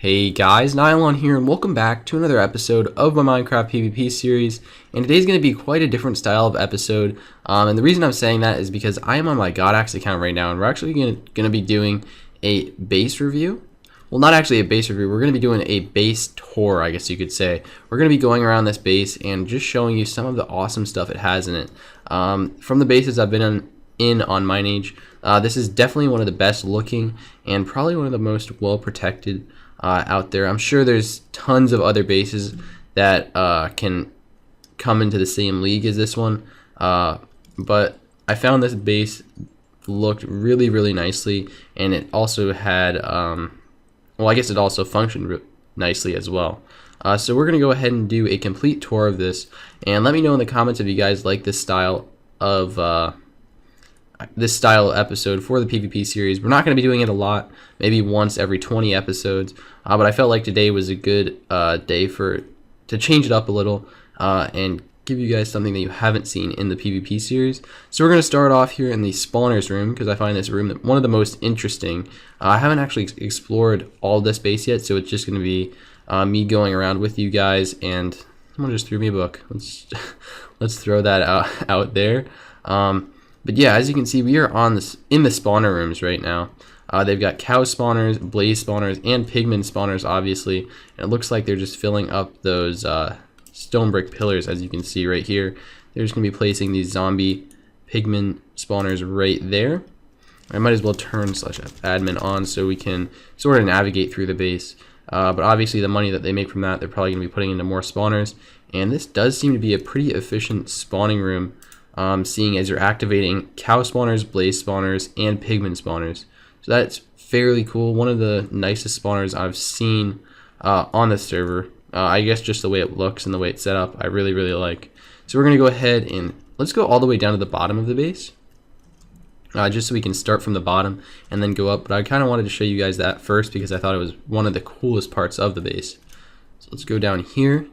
Hey guys, Nylon here, and welcome back to another episode of my Minecraft PvP series. And today's going to be quite a different style of episode. And the reason I'm saying that is because I am on my GodAxe account right now, and we're actually going to be doing a base review. Well, not actually a base review. We're going to be doing a base tour, I guess you could say. We're going to be going around this base and just showing you some of the awesome stuff it has in it. From the bases I've been in on Mineage, this is definitely one of the best looking and probably one of the most well protected out there. I'm sure there's tons of other bases that can come into the same league as this one, but I found this base looked really nicely, and it also had well, I guess it also functioned nicely as well. So we're gonna go ahead and do a complete tour of this, and let me know in the comments if you guys like this style of episode for the PvP series. We're not going to be doing it a lot, maybe once every 20 episodes, but I felt like today was a good day to change it up a little and give you guys something that you haven't seen in the PvP series. So we're going to start off here in the spawners room, because I find this room one of the most interesting. I haven't actually explored all this base yet, so it's just going to be me going around with you guys, and someone just threw me a book. Let's throw that out there. But yeah, as you can see, we are in the spawner rooms right now. They've got cow spawners, blaze spawners, and pigman spawners, obviously. And it looks like they're just filling up those stone brick pillars, as you can see right here. They're just going to be placing these zombie pigman spawners right there. I might as well turn /admin on so we can sort of navigate through the base. But obviously the money that they make from that, they're probably going to be putting into more spawners. And this does seem to be a pretty efficient spawning room. Seeing as you're activating cow spawners, blaze spawners, and pigman spawners. So that's fairly cool. One of the nicest spawners I've seen on the server. I guess just the way it looks and the way it's set up, I really like. So we're going to go ahead and let's go all the way down to the bottom of the base. Just so we can start from the bottom and then go up. But I kind of wanted to show you guys that first because I thought it was one of the coolest parts of the base. So let's go down here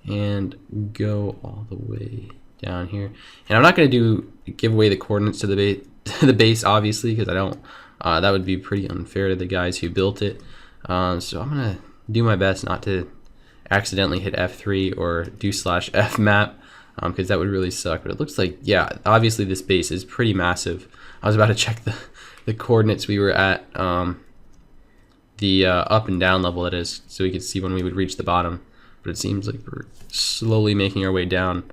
and go all the way down here. And I'm not going to give away the coordinates to the base, obviously, because I don't. That would be pretty unfair to the guys who built it. So I'm going to do my best not to accidentally hit F3 or do /F map, because that would really suck. But it looks like, yeah, obviously this base is pretty massive. I was about to check the coordinates we were at, the up and down level, that is, so we could see when we would reach the bottom. But it seems like we're slowly making our way down.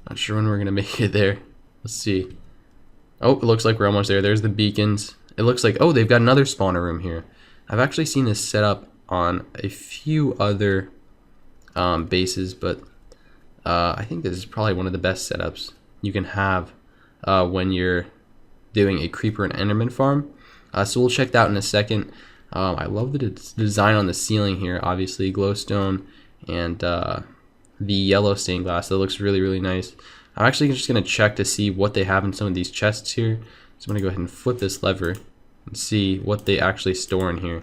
Not sure when we're going to make it there. Let's see. Oh, it looks like we're almost there. There's the beacons. It looks like, oh, they've got another spawner room here. I've actually seen this set up on a few other bases, but I think this is probably one of the best setups you can have when you're doing a creeper and enderman farm. So we'll check that out in a second. I love the design on the ceiling here, obviously glowstone and the yellow stained glass. That looks really nice. I'm actually just going to check to see what they have in some of these chests here. So I'm going to go ahead and flip this lever and see what they actually store in here.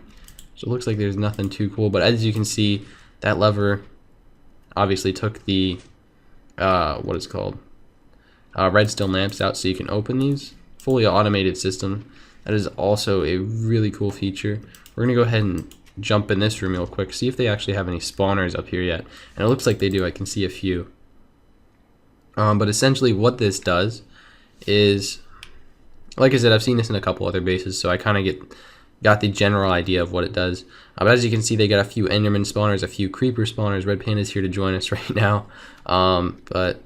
So it looks like there's nothing too cool, but as you can see, that lever obviously took the what is called redstone lamps out, so you can open these. Fully automated system. That is also a really cool feature. We're going to go ahead and jump in this room real quick, see if they actually have any spawners up here yet. And it looks like they do. I can see a few. But essentially what this does is, like I said, I've seen this in a couple other bases, so I kind of got the general idea of what it does. But as you can see, they got a few enderman spawners, a few creeper spawners. Red Panda's here to join us right now. But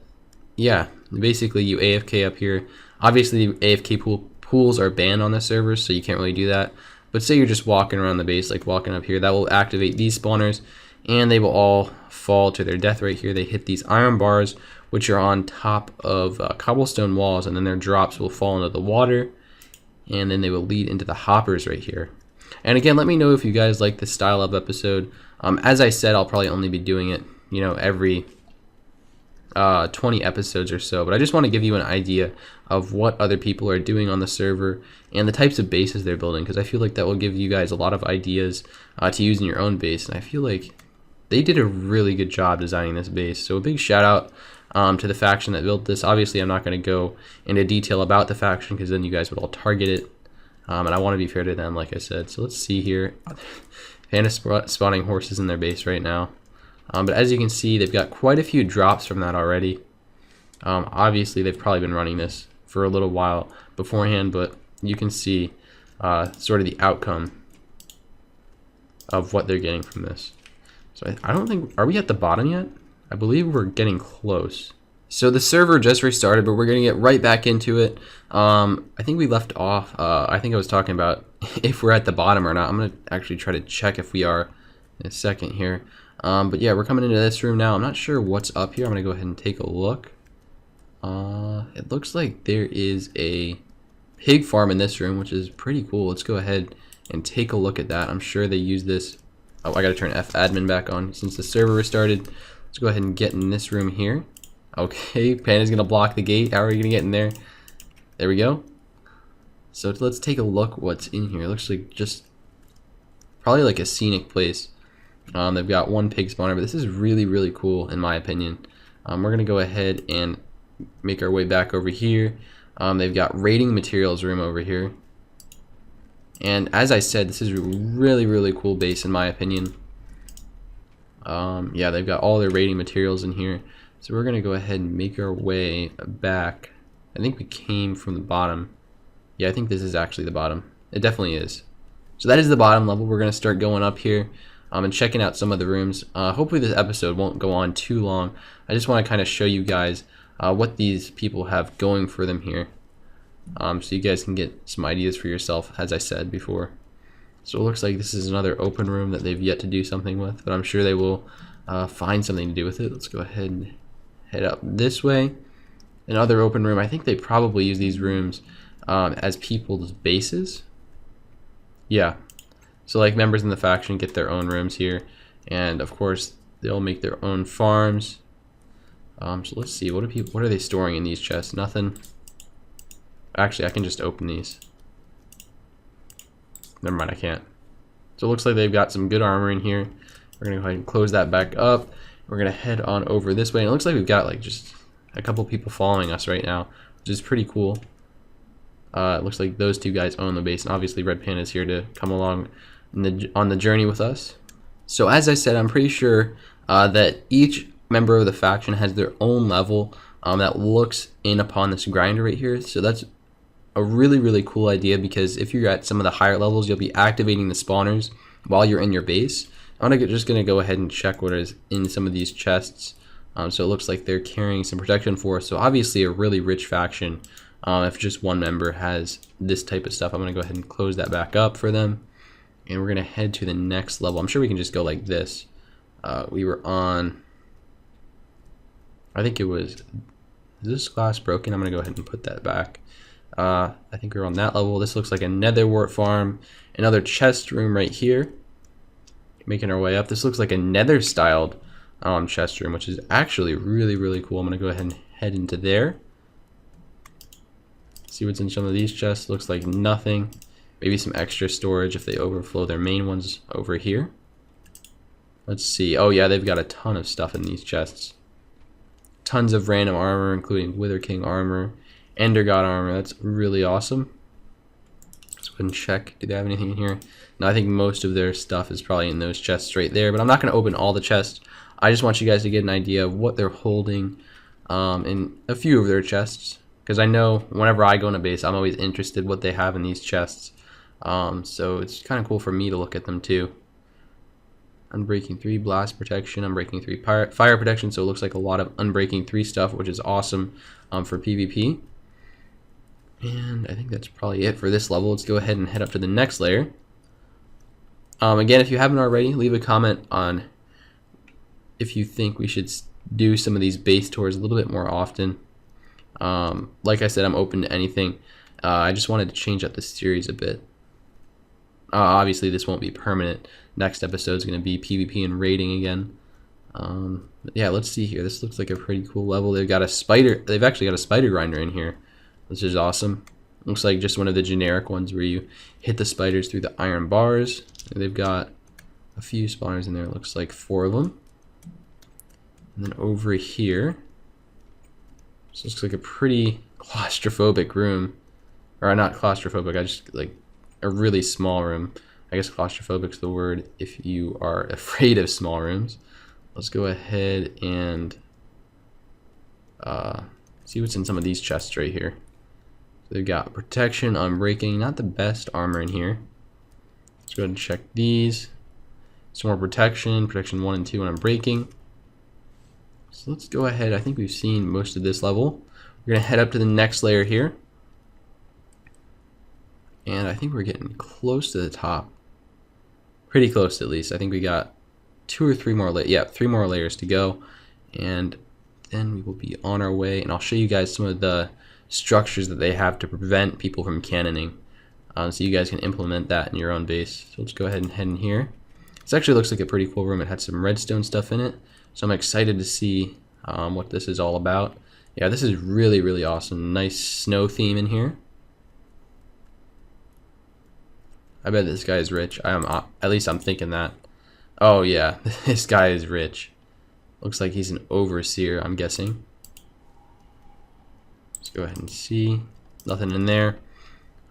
yeah, basically you AFK up here. Obviously AFK pools are banned on the server, so you can't really do that. But say you're just walking around the base, like walking up here, that will activate these spawners, and they will all fall to their death right here. They hit these iron bars, which are on top of cobblestone walls, and then their drops will fall into the water, and then they will lead into the hoppers right here. And again, let me know if you guys like this style of episode. As I said, I'll probably only be doing it, every 20 episodes or so, but I just want to give you an idea of what other people are doing on the server and the types of bases they're building, because I feel like that will give you guys a lot of ideas to use in your own base, and I feel like they did a really good job designing this base. So a big shout out to the faction that built this. Obviously I'm not going to go into detail about the faction because then you guys would all target it, and I want to be fair to them, like I said. So let's see here. Panda spawning horses in their base right now. But as you can see, they've got quite a few drops from that already. Obviously, they've probably been running this for a little while beforehand, but you can see sort of the outcome of what they're getting from this. So I don't think, are we at the bottom yet? I believe we're getting close. So the server just restarted, but we're going to get right back into it. I think we left off, I think I was talking about if we're at the bottom or not. I'm going to actually try to check if we are in a second here. But yeah, we're coming into this room now. I'm not sure what's up here. I'm going to go ahead and take a look. It looks like there is a pig farm in this room, which is pretty cool. Let's go ahead and take a look at that. I'm sure they use this. Oh, I got to turn F-admin back on since the server restarted. Let's go ahead and get in this room here. Okay, Panda's gonna block the gate. How are you gonna get in there? There we go. So let's take a look what's in here. It looks like just probably like a scenic place. They've got one pig spawner, but this is really, really cool in my opinion. We're gonna go ahead and make our way back over here. They've got raiding materials room over here. And as I said, this is a really, really cool base in my opinion. Yeah, they've got all their raiding materials in here. So we're gonna go ahead and make our way back. I think we came from the bottom. Yeah, I think this is actually the bottom. It definitely is. So that is the bottom level. We're gonna start going up here and checking out some of the rooms. Hopefully this episode won't go on too long. I just want to kind of show you guys what these people have going for them here. So you guys can get some ideas for yourself, as I said before. So it looks like this is another open room that they've yet to do something with, but I'm sure they will find something to do with it. Let's go ahead and head up this way. Another open room. I think they probably use these rooms as people's bases. Yeah. So like members in the faction get their own rooms here, and of course they'll make their own farms. So let's see, what are they storing in these chests? Nothing. Actually, I can just open these. Never mind, I can't. So it looks like they've got some good armor in here. We're gonna go ahead and close that back up. We're gonna head on over this way, and it looks like we've got like just a couple people following us right now, which is pretty cool. It looks like those two guys own the base, and obviously Red Panda is here to come along on the journey with us. So as I said, I'm pretty sure that each member of the faction has their own level that looks in upon this grinder right here. So that's a really, really cool idea, because if you're at some of the higher levels, you'll be activating the spawners while you're in your base. I'm just going to go ahead and check what is in some of these chests. So it looks like they're carrying some protection for us. So obviously a really rich faction. If just one member has this type of stuff, I'm going to go ahead and close that back up for them. And we're going to head to the next level. I'm sure we can just go like this. We were on, I think it was, is this glass broken? I'm going to go ahead and put that back. I think we're on that level. This looks like a nether wart farm. Another chest room right here. Making our way up. This looks like a nether styled chest room, which is actually really, really cool. I'm going to go ahead and head into there. See what's in some of these chests. Looks like nothing. Maybe some extra storage if they overflow their main ones over here. Let's see. Oh yeah, they've got a ton of stuff in these chests. Tons of random armor, including Wither King armor, Ender God armor. That's really awesome. Let's go ahead and check. Do they have anything in here? No, I think most of their stuff is probably in those chests right there, but I'm not going to open all the chests. I just want you guys to get an idea of what they're holding in a few of their chests, because I know whenever I go in a base, I'm always interested what they have in these chests. So it's kind of cool for me to look at them too. Unbreaking 3 blast protection, Unbreaking 3 fire protection, so it looks like a lot of Unbreaking 3 stuff, which is awesome for PvP. And I think that's probably it for this level. Let's go ahead and head up to the next layer. Again, if you haven't already, leave a comment on if you think we should do some of these base tours a little bit more often. Like I said, I'm open to anything. I just wanted to change up the series a bit. Obviously, this won't be permanent. Next episode is going to be PvP and raiding again. Yeah, let's see here. This looks like a pretty cool level. They've got a spider. They've actually got a spider grinder in here, which is awesome. Looks like just one of the generic ones where you hit the spiders through the iron bars. They've got a few spawners in there. It looks like 4 of them. And then over here, this looks like a pretty claustrophobic room. Or not claustrophobic, I just like a really small room. I guess claustrophobic is the word if you are afraid of small rooms. Let's go ahead and see what's in some of these chests right here. So they've got protection, unbreaking, not the best armor in here. Let's go ahead and check these. Some more protection, protection 1 and 2 and unbreaking. So let's go ahead. I think we've seen most of this level. We're gonna head up to the next layer here. And I think we're getting close to the top. Pretty close at least. I think we got 2 or 3 more layers. Yeah, 3 more layers to go. And then we will be on our way. And I'll show you guys some of the structures that they have to prevent people from cannoning. So you guys can implement that in your own base. So let's go ahead and head in here. This actually looks like a pretty cool room. It had some redstone stuff in it. So I'm excited to see what this is all about. Yeah, this is really, really awesome. Nice snow theme in here. I bet this guy is rich. At least I'm thinking that. Oh yeah, this guy is rich. Looks like he's an overseer, I'm guessing. Let's go ahead and see. Nothing in there.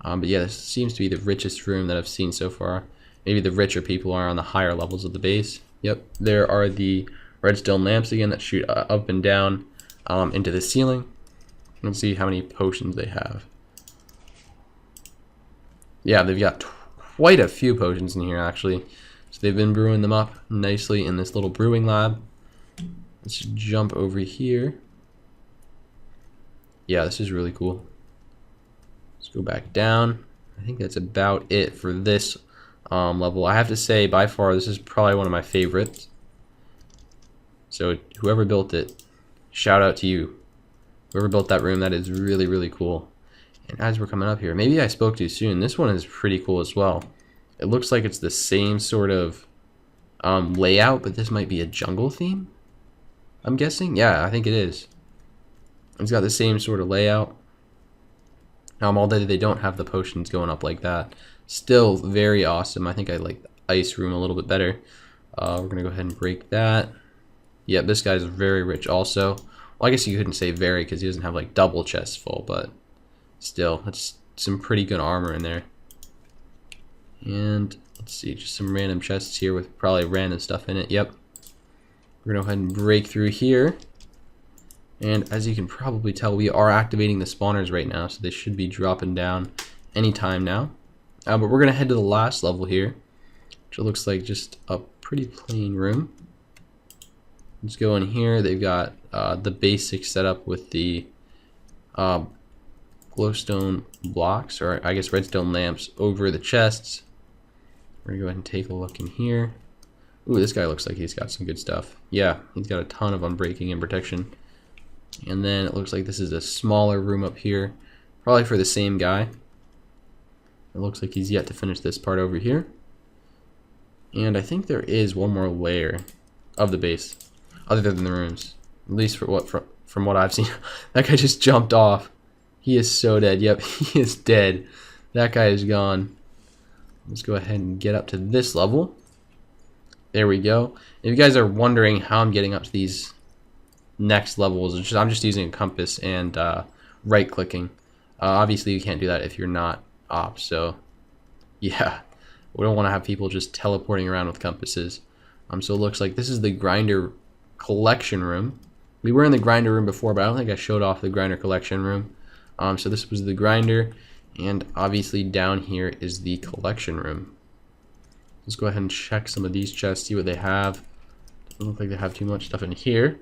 But yeah, this seems to be the richest room that I've seen so far. Maybe the richer people are on the higher levels of the base. Yep, there are the redstone lamps again that shoot up and down into the ceiling. Let's see how many potions they have. Yeah, they've got quite a few potions in here actually. So they've been brewing them up nicely in this little brewing lab. Let's jump over here. Yeah, this is really cool. Let's go back down. I think that's about it for this level. I have to say, by far, this is probably one of my favorites. So whoever built it, shout out to you. Whoever built that room, that is really, really cool. And as we're coming up here, maybe I spoke too soon. This one is pretty cool as well. It looks like it's the same sort of layout, but this might be a jungle theme, I'm guessing. Yeah, I think it is. It's got the same sort of layout. Although they don't have the potions going up like that. Still very awesome. I think I like the ice room a little bit better. We're going to go ahead and break that. Yep, this guy's very rich also. Well, I guess you couldn't say very because he doesn't have like double chests full, but still, that's some pretty good armor in there. And let's see, just some random chests here with probably random stuff in it. Yep. We're going to go ahead and break through here. And as you can probably tell, we are activating the spawners right now, so they should be dropping down anytime now. But we're going to head to the last level here, which looks like just a pretty plain room. Let's go in here. They've got the basic setup with the glowstone blocks, or I guess redstone lamps over the chests. We're going to go ahead and take a look in here. Ooh, this guy looks like he's got some good stuff. Yeah, he's got a ton of unbreaking and protection. And then it looks like this is a smaller room up here, probably for the same guy. It looks like he's yet to finish this part over here. And I think there is one more layer of the base, other than the rooms. At least from what I've seen. That guy just jumped off. He is so dead. Yep, he is dead. That guy is gone. Let's go ahead and get up to this level. There we go. If you guys are wondering how I'm getting up to these next levels, I'm just using a compass and right clicking. Obviously you can't do that if you're not op, so yeah, we don't want to have people just teleporting around with compasses. So it looks like this is the grinder collection room. We were in the grinder room before, but I don't think I showed off the grinder collection room. So this was the grinder, and obviously down here is the collection room. Let's go ahead and check some of these chests, see what they have. Doesn't look like they have too much stuff in here.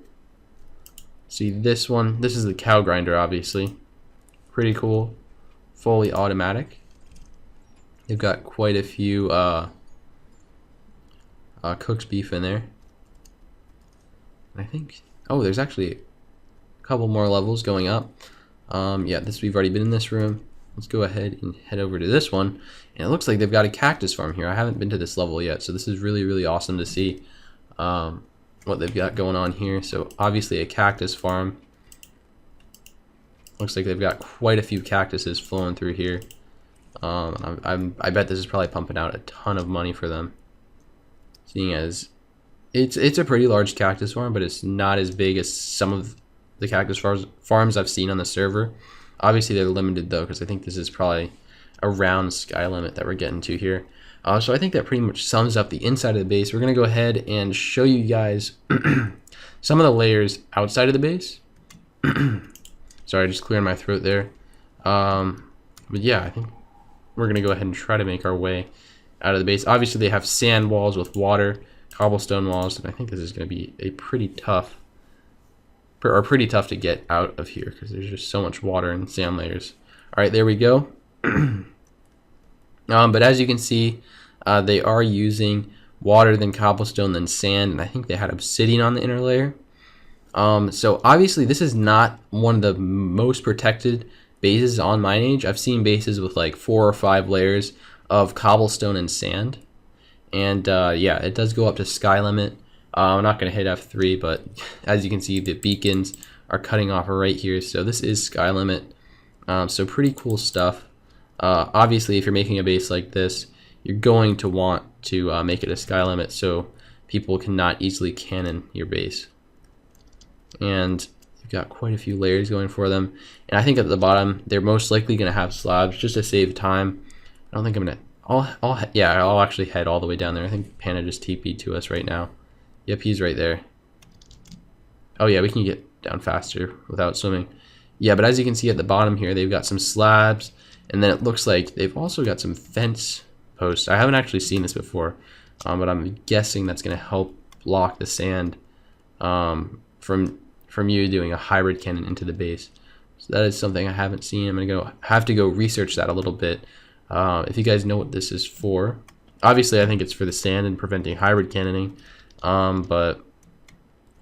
See this one, this is the cow grinder, obviously. Pretty cool. Fully automatic. They've got quite a few cook's beef in there. I think, oh, there's actually a couple more levels going up. Yeah, we've already been in this room. Let's go ahead and head over to this one. And it looks like they've got a cactus farm here. I haven't been to this level yet, so this is really, really awesome to see what they've got going on here. So obviously a cactus farm. Looks like they've got quite a few cactuses flowing through here. I bet this is probably pumping out a ton of money for them, seeing as it's a pretty large cactus farm, but it's not as big as some of the cactus farms I've seen on the server. Obviously they're limited though, because I think this is probably around sky limit that we're getting to here. So I think that pretty much sums up the inside of the base. We're going to go ahead and show you guys some of the layers outside of the base. Sorry, just clearing my throat there. But yeah, I think we're going to go ahead and try to make our way out of the base. Obviously, they have sand walls with water, cobblestone walls, and I think this is going to be a pretty tough to get out of here because there's just so much water and sand layers. All right, there we go. But as you can see, they are using water, then cobblestone, then sand, and I think they had obsidian on the inner layer. So obviously this is not one of the most protected bases on Mineage. I've seen bases with like 4 or 5 layers of cobblestone and sand. And yeah, it does go up to sky limit. I'm not going to hit F3, but as you can see, the beacons are cutting off right here. So this is sky limit. So pretty cool stuff. Obviously, if you're making a base like this, you're going to want to make it a sky limit so people cannot easily cannon your base. And you've got quite a few layers going for them. And I think at the bottom, they're most likely going to have slabs just to save time. I don't think I'm going to... I'll actually head all the way down there. I think Panda just TP'd to us right now. Yep, he's right there. Oh yeah, we can get down faster without swimming. Yeah, but as you can see at the bottom here, they've got some slabs, and then it looks like they've also got some fence posts. I haven't actually seen this before, but I'm guessing that's going to help block the sand from you doing a hybrid cannon into the base. So that is something I haven't seen. I'm going to have to go research that a little bit. If you guys know what this is for, obviously I think it's for the sand and preventing hybrid cannoning. But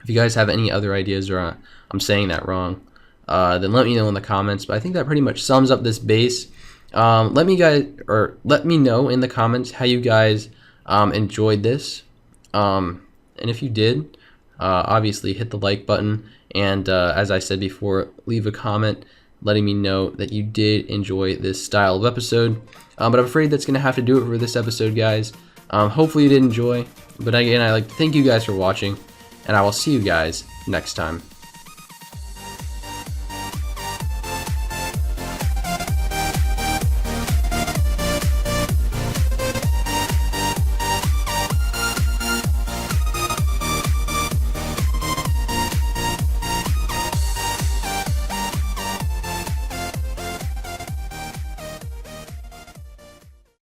if you guys have any other ideas or I'm saying that wrong, then let me know in the comments. But I think that pretty much sums up this base. Let me know in the comments how you guys enjoyed this. And if you did, obviously hit the like button, and as I said before, leave a comment letting me know that you did enjoy this style of episode. But I'm afraid that's gonna have to do it for this episode, guys. Hopefully you did enjoy. But again, I'd like to thank you guys for watching, and I will see you guys next time.